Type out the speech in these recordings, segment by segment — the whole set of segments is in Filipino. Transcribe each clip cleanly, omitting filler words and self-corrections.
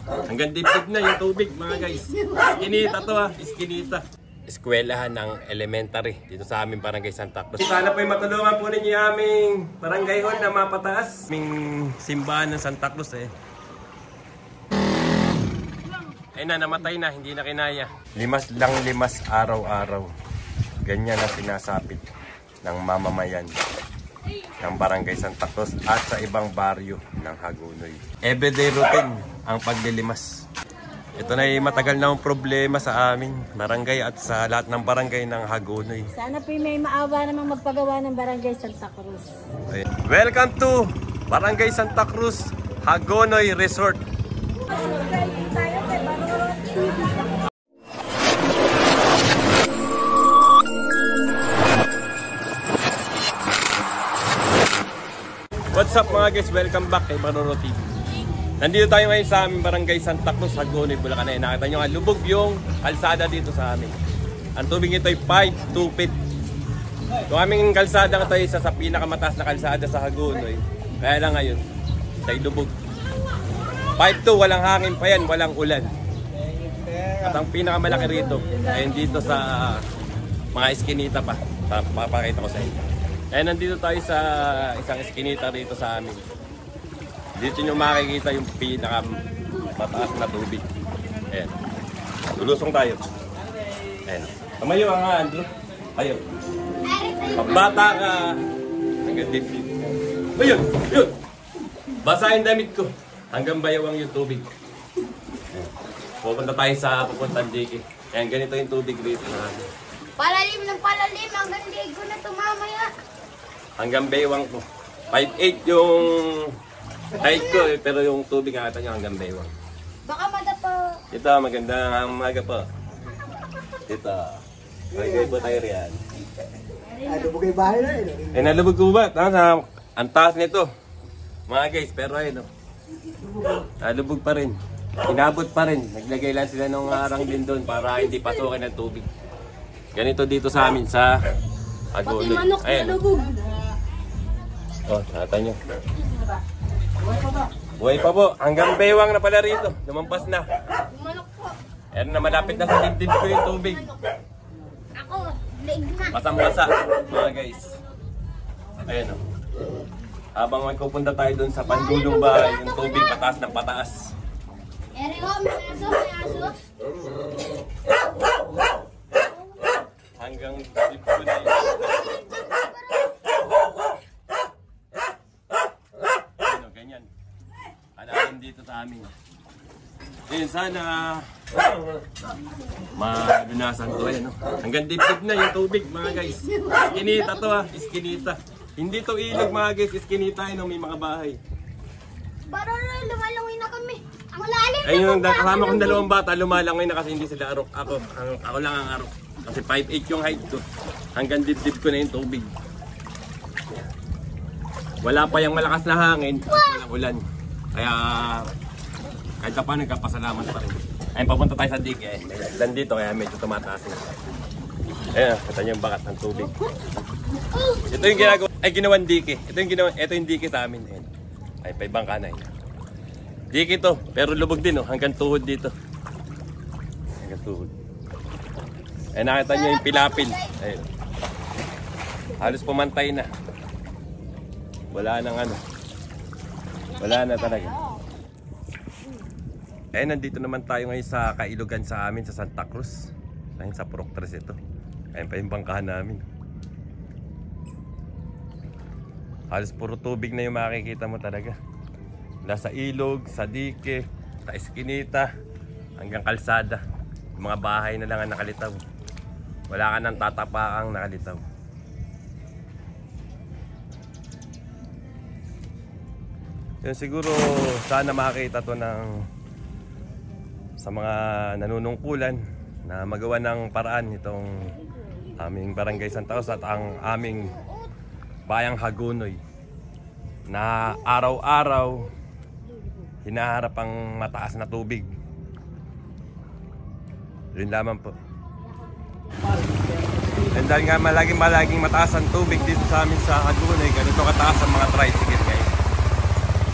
Hanggang dibdib na yung tubig mga guys. Iskinita to ha, iskinita. Eskwelahan ng elementary dito sa aming barangay Santa Cruz. Sana po yung matulungan po ninyo yung aming barangay hall na mapataas. Aming simbahan ng Santa Cruz eh. Ayun na, namatay na, hindi na kinaya. Limas lang limas araw-araw. Ganyan ang sinasapit ng mamamayan ng barangay Santa Cruz at sa ibang baryo ng Hagonoy. Everyday routine ang paglilimas. Ito na yung matagal na problema sa amin, barangay at sa lahat ng barangay ng Hagonoy. Sana po may maawa namang magpagawa ng barangay Santa Cruz. Okay. Welcome to Barangay Santa Cruz, Hagonoy Resort. What's up mga guys? Welcome back kay Manoro TV. Nandito tayo ngayon sa aming barangay Santa Cruz, Hagonoy, Bulacan. Nakita nyo nga, lubog yung kalsada dito sa amin. Ang tubig nito ay 5-2 feet. Yung aming kalsada ito ay isa sa pinakamataas na kalsada sa Hagonoy. Kaya lang ngayon, ay lubog. 5-2, walang hangin pa yan, walang ulan. At ang pinakamalaki rito ay dito sa mga eskinita pa. Papakita ko sa inyo. Eh, nandito tayo sa isang eskinita rito sa amin. Dito nyo makikita yung pinakamataas na tubig. Ayan. Lulusong tayo. Ayan. Tumayo nga, Andrew. Tayo. Pagbata ka. Hanggang dibdib. Ayun! Ayun! Basa yung damit ko. Hanggang bayawang yung tubig. Ayan. Pupunta tayo sa pupuntang diki. Ayan, ganito yung tubig rito. Palalim ng palalim. Hanggang ligo na tumamaya. Hanggang baywang ko. 5'8 yung height ko eh, pero yung tubig nakita nyo hanggang baywang. Baka madapa. Dito, magandang umaga po. Dito. Magigay po tayo riyan. Nalubog yung bahay na eh. Eh, nalubog ko ba? Ang taas nito. Mga guys, pero ayun o. Nalubog pa rin. Inabot pa rin. Naglagay lang sila ng arang din doon para hindi pasukin ng tubig. Ganito dito sa amin sa Hagonoy. Ayun. Oh, nakita nyo. Buhay pa po. Hanggang baywang na pala rito. Lumampas na. Manok po. Ayan na, malapit na sa dibdib ko yung tubig. Ako, leg na. Masang-masa, mga guys. Ayan o. Habang magpupunta tayo dun sa pandulong bahay, yung tubig pataas ng pataas. Eri ho, may aso, may aso. Hanggang dibdib ko na yun. Ano, ganyan. Alamin dito sa amin. Ayun, sana malunasan to. Ayan, no? Hanggang dibdib na yung tubig, mga guys. Iskinita to ha, iskinita. Hindi to ilog mga guys, iskinita yun, may mga bahay. Parang lumalangoy na kami. Ang lalim. Ayun yung kasama kong dalawang bata, lumalangoy na kasi hindi sila arok. Ako lang ang arok. Kasi 5'8 yung height ko. Hanggang dibdib ko na yung tubig. Wala pa yung malakas na hangin, walang ulan. Kaya kahit pa nagkapasalamat pa rin. Ayun, papunta tayo sa dike. Dan dito kaya medyo tumataas na. Ayun, kita nyo yung bakat ng tubig. Ito yung ginagawa, ay ginawan dike. Ito yung dike sa amin. Ayun. Ay, pa ibang kanay. Dike to, pero lubog din oh, hanggang tuhod dito. Hanggang tuhod. Ayun, nakita nyo yung pilapil. Ayun. Halos pumantay na. Wala nang ano. Wala na talaga. Eh, nandito naman tayo ngayon sa kailugan sa amin sa Santa Cruz. Ayun, sa Purok 3 ito. Ayun pa yung bangkahan namin. Halos puro tubig na yung makikita mo talaga. Mula sa ilog, sa dike, sa eskinita, hanggang kalsada. Yung mga bahay na lang ang nakalitaw. Wala ka nang tatapaang nakalitaw. Yun, siguro sana makakita to ng sa mga nanunungkulan na magawa ng paraan itong aming barangay Santa Cruz at ang aming bayang Hagonoy na araw-araw hinaharap ang mataas na tubig. Yun lamang po. And dahil nga malaging mataas ang tubig dito sa amin sa Hagonoy, ganito kataas ang mga tricycle ngayon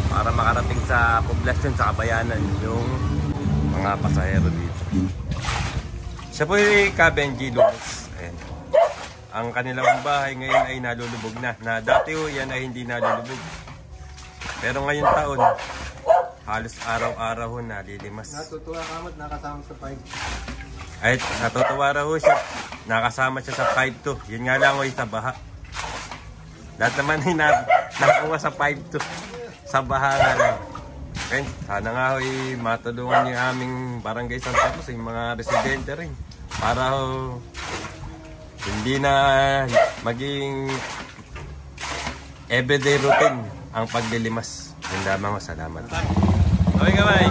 para makarating sa poblasyon, sa kabayanan yung mga pasahero dito. Siya po yung Kabenji Lumos. Ayan. Ang kanilang bahay ngayon ay nalulubog na. Na dati ho yan ay hindi nalulubog. Pero ngayon taon, halos araw-araw ho nalilimas. Natutuwa ka mo't nakasama sa 5. Ay, natutuwa raw ho siya. Nakasama siya sa 5-2. Yun nga lang ho sa baha. Lahat naman ay nakuha sa 5-2. Sa baha nga lang. Okay, sana nga ho matulungan yung aming barangay Santa Cruz, yung mga residente rin. Para ho hindi na maging everyday routine ang paglilimas. Yun lamang ho, salamat. Okay kamay.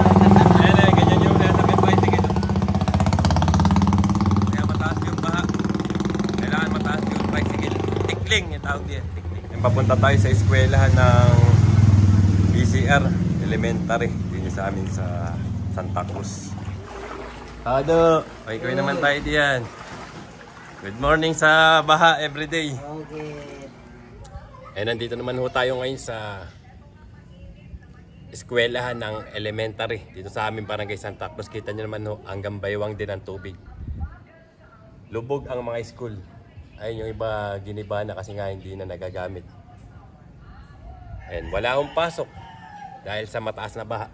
Ayan ay, ganyan yung nasa bicycle. Kaya mataas yung baha. Kailangan mataas yung bicycle. Tikling yung tawag diyan. Tikling. Yung papunta tayo sa eskwelahan ng BCR Elementary. Dito sa amin sa Santa Cruz. Hado! Okay naman tayo diyan. Good morning sa baha everyday. Okay. Eh, nandito naman ho tayo ngayon sa eskwelahan ng elementary dito sa aming barangay Santa Cruz. Kita nyo naman ho, hanggang baywang din ang tubig. Lubog ang mga school. Ayun yung iba giniba na kasi nga hindi na nagagamit. And wala akong pasok dahil sa mataas na baha.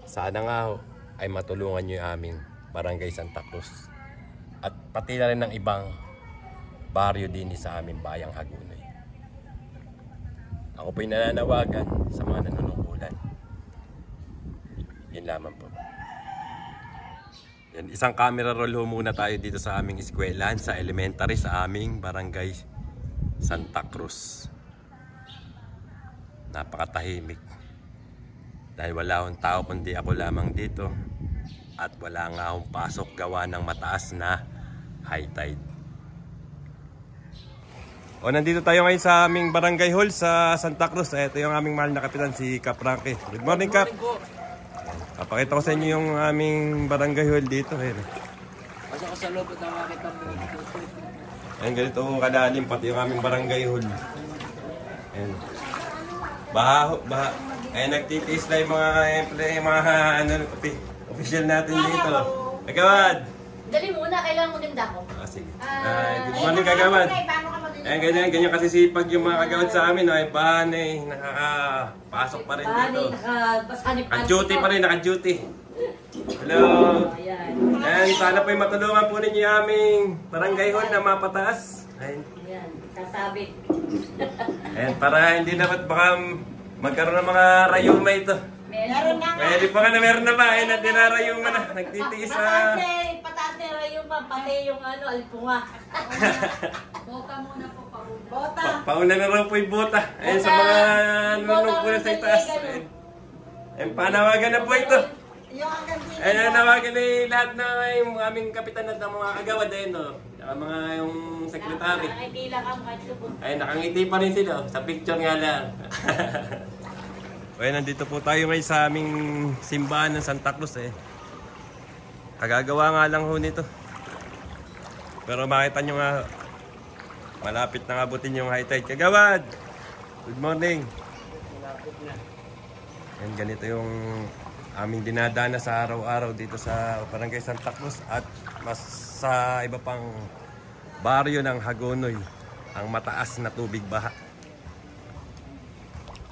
Sana nga ho ay matulungan nyo yung aming barangay Santa Cruz. At pati na rin ng ibang baryo din sa aming bayang Hagonoy. Ako po'y nananawagan sa mga nanunungkulan. Yun lamang po. Yan, isang camera roll ho muna tayo dito sa aming eskwelahan, sa elementary, sa aming barangay Santa Cruz. Napakatahimik. Dahil wala akong tao kundi ako lamang dito. At wala nga akong pasok gawa ng mataas na high tide. O, nandito tayo ngayon sa aming barangay hall sa Santa Cruz. Ito yung aming mahal na kapitan, si Cap Frankie. Good morning, Cap. Papakita ko sa inyo yung aming barangay hall dito. Pasok ko sa loob at nakakita mo. Ayan, ganito kalalim pati yung aming barangay hall. Ayan. Baha. Ayan, nagtitiis na yung mga official natin dito. Kagawad! Dali muna, kailangan maganda ko. Sige. Good morning, Kagawad. Ayan, ganyan kasi sipag yung mga kagawad sa amin. Ay, bahan nakakapasok pa rin dito. Naka-duty pa rin, naka-duty. Hello. Ayan, sana po yung matulungan po ninyo yung aming barangay hall na mapataas. Ayan, Sasabit. ayan, para hindi dapat baka magkaroon ng mga rayuma ito. Meron na nga. Meron na ba? Ayan, dinarayuma na. Nagtitiis na. Pataas na yung pati yung alipunga. Bota muna po, pauna. Bota. Pauna na raw po yung bota. Ayan, sa mga nunungkulan sa itaas. Ayan, panawagan na po ito. Ayan, nawagan na lahat na yung aming kapitan at mga kagawad. Ayan, no? Saka mga yung sekretary. Nakangiti lang ang katsubo. Ayan, nakangiti pa rin sila. Sa picture nga lang. Ayan, nandito po tayo ngayon sa aming simbahan ng Santa Cruz. Kagagawa nga lang ho nito. Pero makita nyo nga, malapit na abutin yung high tide. Kagawad! Good morning! Ayan, ganito yung aming dinadana sa araw-araw dito sa barangay Santa Cruz at mas sa iba pang baryo ng Hagonoy, ang mataas na tubig baha.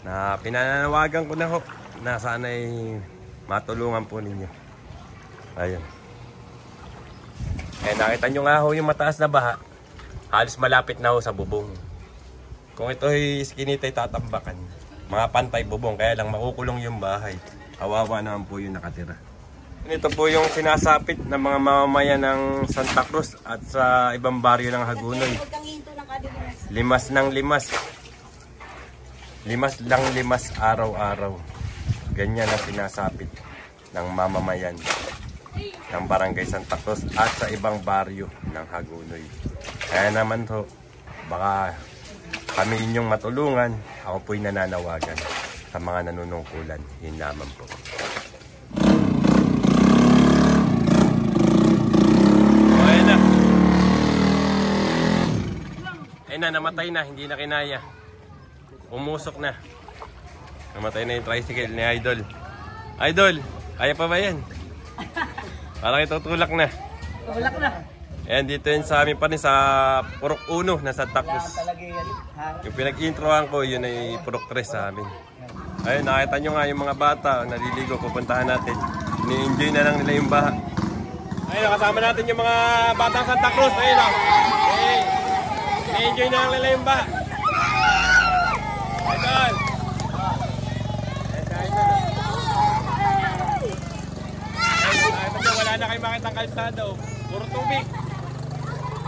Na pinananawagan ko na ho na sana'y matulungan po ninyo. Ayun. Nakita nyo nga ho yung mataas na baha, halos malapit na ho sa bubong. Kung ito ay iskinitay tatambakan, mga pantay bubong, kaya lang makukulong yung bahay. Kawawa naman po yung nakatira. Ito po yung sinasapit ng mga mamamayan ng Santa Cruz at sa ibang baryo ng Hagonoy. Limas ng limas. Limas lang limas araw-araw. Ganyan ang sinasapit ng mamamayan ng barangay Santa Cruz at sa ibang baryo ng Hagonoy. Kaya naman ho, baka kami inyong matulungan. Ako po'y nananawagan sa mga nanunungkulan. Yun naman po. Ayan na. Ayun na, namatay na. Hindi na kinaya. Umusok na. Namatay na yung tricycle ni Idol. Idol, Kaya pa ba yan? Parang itutulak na. Tulak na. Ayan, dito yun sa amin pa rin sa Purok 1 na Santa Cruz. Talaga yan. Yung pinag-introan ko, yun ay Purok 3 sa amin. Ayun, nakita nyo nga yung mga bata, naliligo, pupuntahan natin. Ni-enjoy na lang nila yung baha. Ayun, kasama natin yung mga batang Santa Cruz. Ayun, okay. Ni-enjoy na lang nila yung baha. Ayun. Wala na kayo makitang kalsada, oh. Puro tubig.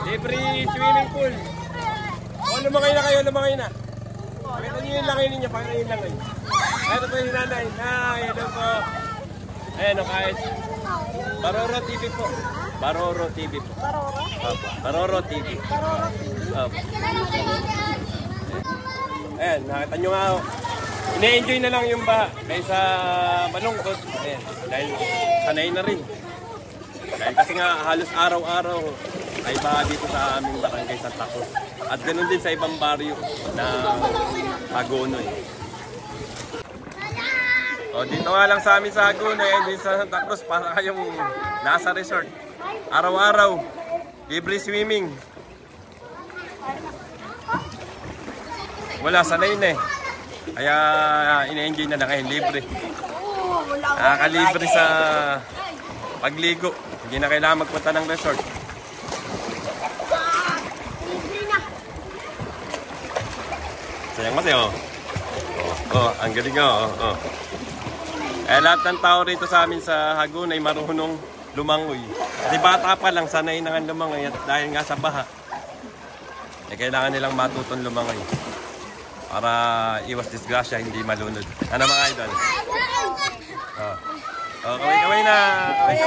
Libre swimming pool. O, lumangay na kayo, lumangay na. Pakita nyo yung langay ninyo, pakita nyo yung langay. Ito po yung nanay. Ito po. Ayan o, kahit. Baroro TV po. Baroro TV po. Baroro TV. Opo. Ayan, nakita nyo nga o. Ine-enjoy na lang yung baha kaysa malungkot. Ayan, dahil sanay na rin. Dahil kasi nga halos araw-araw ay baha dito sa aming barangay Santa Cruz. At ganoon din sa ibang baryo na Hagonoy. O dito nga lang sa amin sa Hagonoy, din sa Santa Cruz, para kayong nasa resort. Araw-araw, libre swimming. Wala, sanay na eh. Kaya ine-enjoy na lang kayo, libre. Nakakalibre sa pagligo. Hindi na kailangan magpunta ng resort. Sayang mati, oh. Oh, ang galing, oh. Eh, lahat ng tao rito sa amin sa Hagonoy ay marunong lumangoy. Kasi bata pa lang, sanay na nga lumangoy at dahil nga sa baha, eh, kailangan nilang matutong lumangoy para iwas disgrasya, hindi malunod. Ano mga idol? Oh, kaway na. Kaway.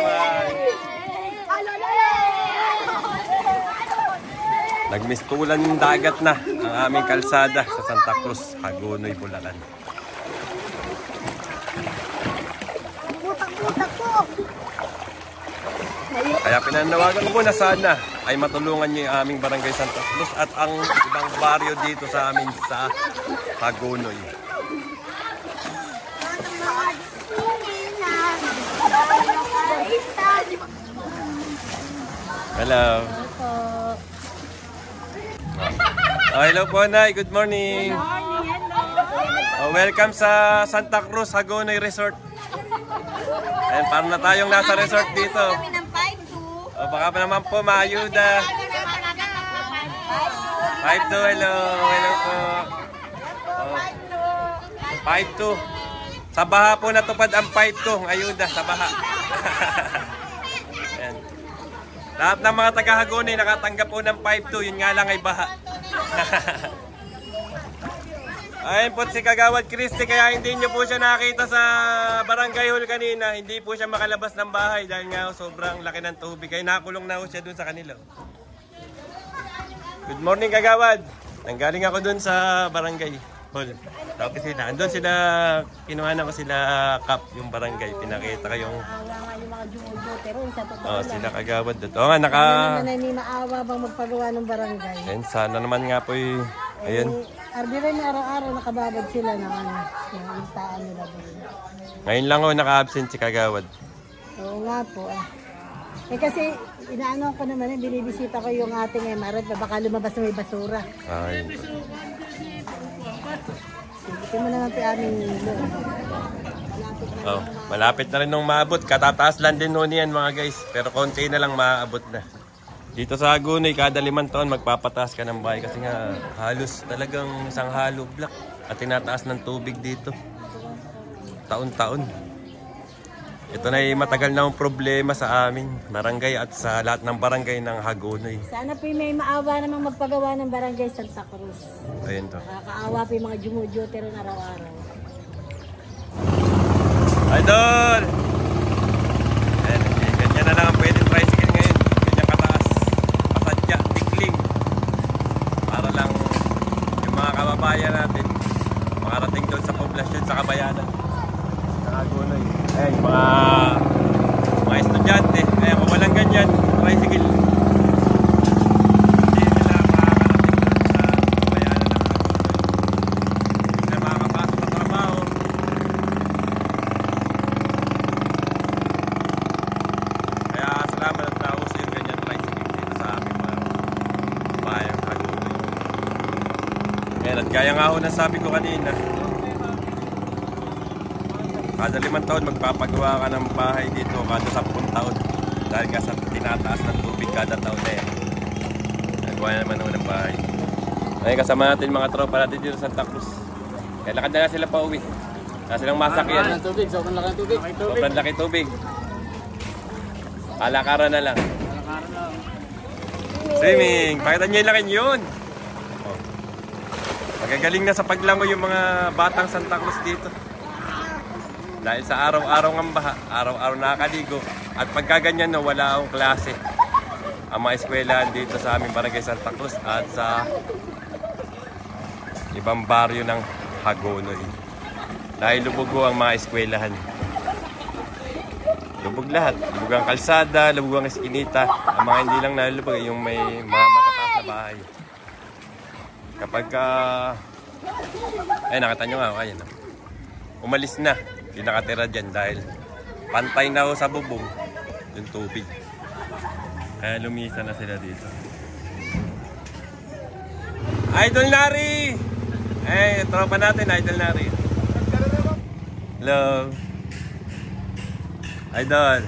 Nagmistulan yung dagat na ang aming kalsada sa Santa Cruz, Hagonoy, Bulacan. Kaya pinanawagan ko na sana ay matulungan niyo yung aming barangay Santa Cruz at ang ibang baryo dito sa amin sa Hagonoy. Hello. Oh, hello po, Nay. Good morning. Oh, welcome sa Santa Cruz Hagonoy Resort. Ayan, parang na tayong nasa resort dito. Oh, baka pa naman po maayuda. 5-2, hello. Hello po. Oh, 5-2. Sa baha po natupad ang 5-2. Ayuda sa baha. Ayan. Lahat ng mga taga-Hagonoy nakatanggap po ng 5-2. Yun nga lang ay baha. Ayun po si Kagawad Christy, kaya hindi nyo po siya nakita sa barangay hall kanina. Hindi po siya makalabas ng bahay dahil nga sobrang laki ng tubig. Kaya nakulong na po siya dun sa kanila. Good morning, Kagawad. Nanggaling ako dun sa barangay hall. Tapos sila, andun sila, kinuha na ko sila Kap, yung barangay. Pinakita ko yung mga jumujote rin sa totoo oh, lang. sila Kagawad dun. Oo nga, naka... Sana naman ay may maawa bang magpagawa ng barangay. Ayun, sana naman nga po yung... Ayun. Ardi rin araw-araw nakababad sila ng istaan nila doon. Ngayon lang ako naka-absent si Kagawad. Oo nga po. Eh kasi inaano ko naman, binibisita ko yung ating MRF na baka lumabas na may basura. Ayun. Sige mo naman pa aming nilo. Oh, malapit na rin nung maabot. Katataas lang din noon yan mga guys. Pero konti na lang maabot na. Dito sa Hagonoy, kada 5 taon magpapataas ka ng bahay kasi nga halos talagang isang hollow block at tinataas ng tubig dito. Taon-taon. Ito na matagal na ang problema sa amin, barangay at sa lahat ng barangay ng Hagonoy. Sana po may maawa namang magpagawa ng barangay Santa Cruz. Ayun to. Nakakaawa po yung mga jumujote rin araw-araw. Idol! Ayan, ganyan na lang ang pwedeng tricycle ngayon. Ganyan kataas. Pasadya, tikling. Para lang yung mga kababayan natin makarating doon sa poblasyon, sa kabayanan. Sa Hagonoy. Ayan, yung mga estudyante. Ayan, kung walang ganyan, tricycle. Hindi nila makakarating doon sa kabayanan ng Hagonoy. Hindi na makakapasok sa trabaho. Ayan, at gaya nga ho na sabi ko kanina, kada 5 taon magpapagawa ka ng bahay dito, kada 10 taon. Dahil nga sa tinataas ng tubig kada taon na yan. Nagawa na naman ho ng bahay. Ngayon kasama natin mga tropa natin dito sa Santa Cruz. Kaya lakad na sila pa uwi. Nasa silang masakyan. Sobrang laki ng tubig. Sobrang laki tubig. Kalakaran na lang. Swimming. Pakita nyo yung laki yun. Oh. Magagaling na sa paglango yung mga batang Santa Cruz dito. Dahil sa araw-araw ng baha, araw-araw nakakaligo. At pagkaganyan no, wala akong klase. Ang mga eskwelahan dito sa aming barangay Santa Cruz at sa ibang baryo ng Hagonoy. Dahil lubog ho ang mga eskwelahan. Lubog lahat. Lubog ang kalsada, lubog ang eskinita. Ang mga hindi lang nalulubog yung may mga matataas na bahay. Kapag ay nakita nyo nga, ayan. Umalis na. Hindi nakatira dyan dahil pantay na ho sa bubong yung tubig. Kaya lumisa na sila dito. Idol Nari! Eh, tropa natin, Idol Nari. Hello. Idol.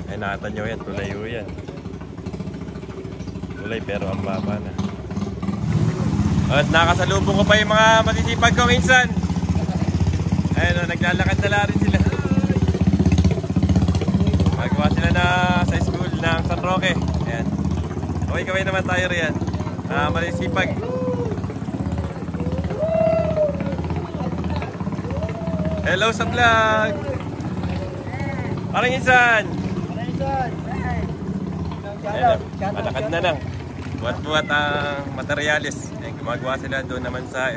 Ay, nakita nyo yan. Tulay ho yan. Tulay pero ang baba na. At nakasalubong ko pa yung mga masisipag ko minsan. Ayun o, naglalakad na rin sila. Magawa sila na sa school ng San Roque. Ayan. Kaway-kaway naman tayo riyan. Masisipag. Hello sa vlog. Parang insan. Ayan, malakad na lang. Buhat-buhat ang materialis. Ayan, gumagawa sila doon naman sa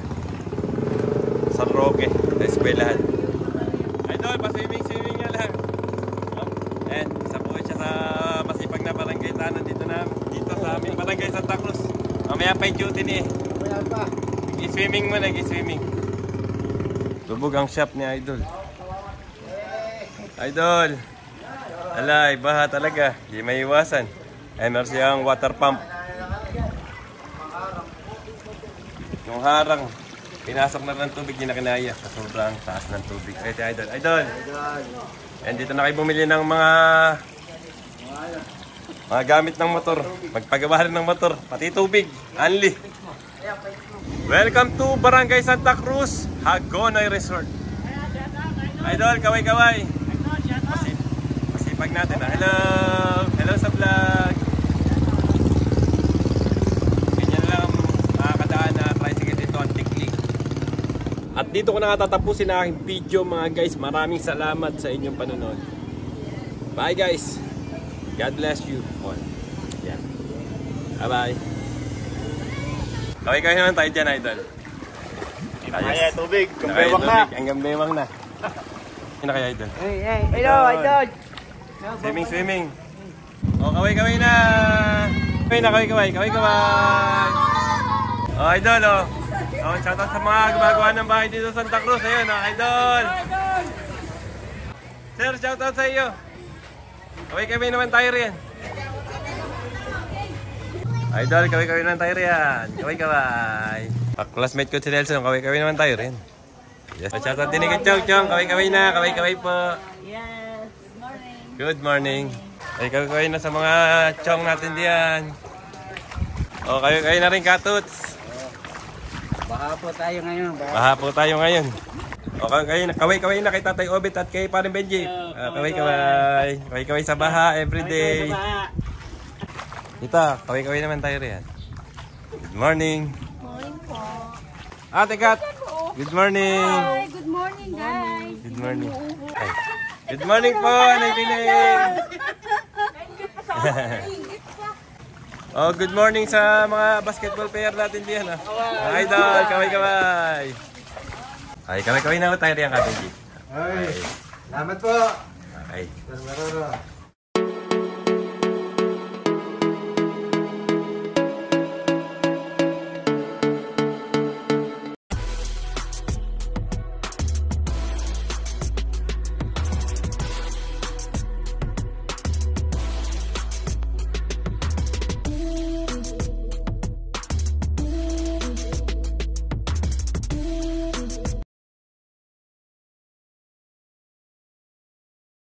San Roque, sa eskwelahan. Idol, pa-swimming nga lang. Ayan, isa po siya sa masipag na barangay tanan dito sa aming barangay Santa Cruz. Mamaya pa yung duty niya. Nag-swimming mo, nag-swimming. Lubog ang shop ni Idol. Idol! Alay, baha talaga. Hindi may iwasan. Ay, meron siyang water pump. Yung harang, pinasok na ng tubig, hindi na kinaya. Sa sobrang taas ng tubig. Ay, si Idol. Idol! And dito na kayo bumili ng mga gamit ng motor. Magpagawa rin ng motor. Pati tubig. Anli. Welcome to Barangay Santa Cruz, Hagonoy Resort. Idol, kaway-kaway. Masipag natin. Hello! Hello sa vlog. Ganyan lang makakadaan na tricycle dito ang tiklik. At dito ko na tatapusin ang aking video mga guys. Maraming salamat sa inyong panonood. Bye guys. God bless you all. Yan. Bye-bye. Kaway-kaway naman tayo dyan, Idol. Kaya tubig. Kumbewang na. Hanggang bewang na. Yun na kaya, Idol. Hello, Idol. Swimming. O, kaway-kaway na. Kaway-kaway. O, Idol, o. O, shoutout sa mga gumagawa ng bahay dito sa Santa Cruz. Ayun, o, Idol. Sir, shoutout sa iyo. Kaway-kaway naman tayo riyan. Idol, kaway-kaway naman tayo riyan. Kaway-kaway. Classmate ko si Nelson, kaway-kaway naman tayo riyan. Yes. Shoutout din kay Chong. Kaway-kaway na. Kaway-kaway po. Yes. Good morning. Ay, kaway na sa mga Chong natin diyan. O, kaway na rin, Katuts. Baha po tayo ngayon. Baha po tayo ngayon. O, kaway na kay Tatay Obet at kay Paring Benji. Kaway-kaway. Kaway-kaway sa baha everyday. Ita, kaway-kaway naman tayo riyan. Good morning. Morning po. Ate Kat. Good morning. Hi, good morning guys. Good morning. Ay. Good morning po, Nanay Piling. Oh, good morning sa mga basketball player natin diyan. Idol, kaway-kaway. Ay, kaway-kaway na tayo riyan, Benji. Ay, salamat po. Okay. Maroro.